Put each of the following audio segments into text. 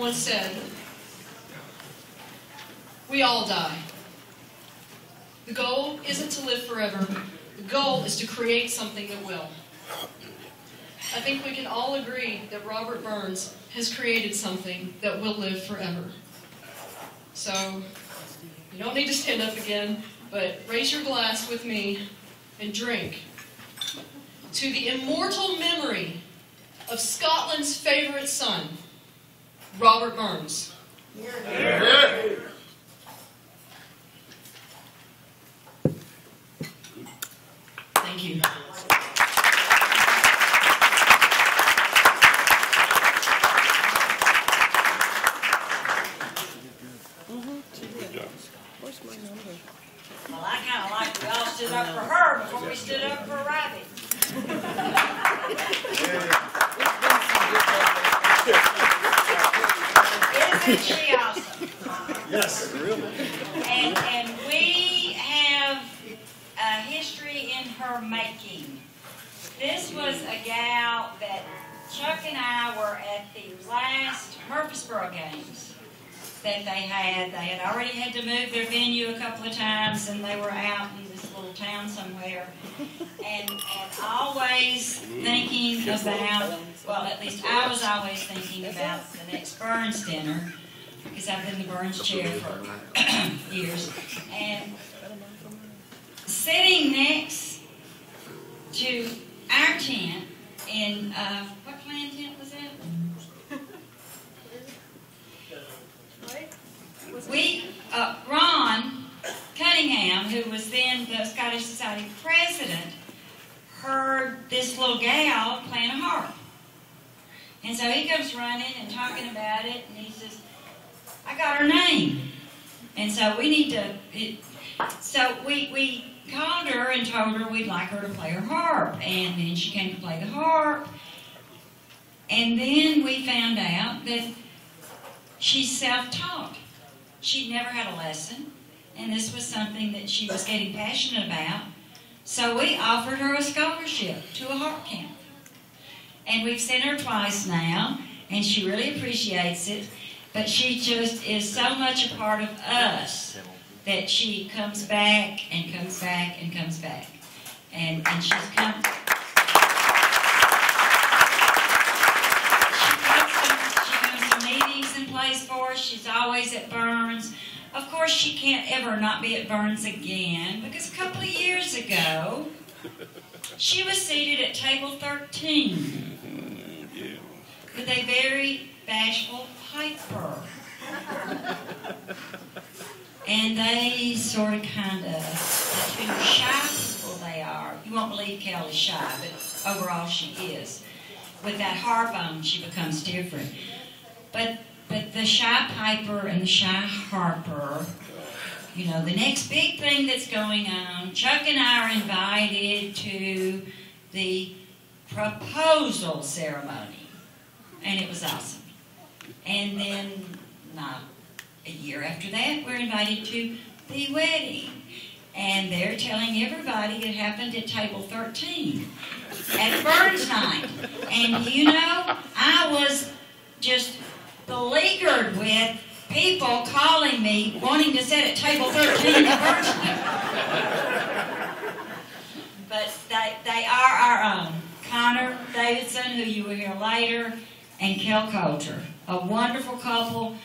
once said, "We all die. The goal isn't to live forever. The goal is to create something that will." I think we can all agree that Robert Burns has created something that will live forever. So, you don't need to stand up again, but raise your glass with me and drink to the immortal memory of Scotland's favourite son, Robert Burns. Thank you. Well, I kind of like we all stood up for her before we stood up for Rabbit. Isn't she awesome? Yes, really. And we have a history in her making. This was a gal that Chuck and I were at the last Murfreesboro games that they had. They had already had to move their venue a couple of times, and they were out in this little town somewhere. And always thinking about, well, at least I was always thinking about the next Burns dinner, because I've been in the Burns chair for years. And sitting next to our tent in, what clan tent was that? Ron Cunningham, who was then the Scottish Society president, heard this little gal playing a harp. And so he comes running and talking about it, and he says, "I got her name." And so we need to, so we called her and told her we'd like her to play her harp. And then she came to play the harp. And then we found out that she's self-taught. She'd never had a lesson, and this was something that she was getting passionate about. So we offered her a scholarship to a harp camp. And we've sent her twice now, and she really appreciates it. But she just is so much a part of us that she comes back and comes back and comes back. And she's come... Plays for us. She's always at Burns. Of course, she can't ever not be at Burns again, because a couple of years ago, she was seated at table 13 with a very bashful piper. And they sort of kind of, the two shy people they are. You won't believe Kell is shy, but overall she is. With that harp on, she becomes different. But the shy piper and the shy harper, you know, the next big thing that's going on, Chuck and I are invited to the proposal ceremony. And it was awesome. And then, not a year after that, we're invited to the wedding. And they're telling everybody it happened at table 13 at Burns night. And you know, I was just beleaguered with people calling me, wanting to sit at table 13 at Burns night. But they are our own. Connor Davidson, who you will hear later, and Kell Coulter. A wonderful couple,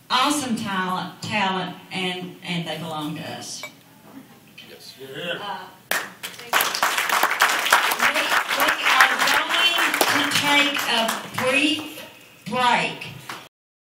awesome talent, and they belong to us.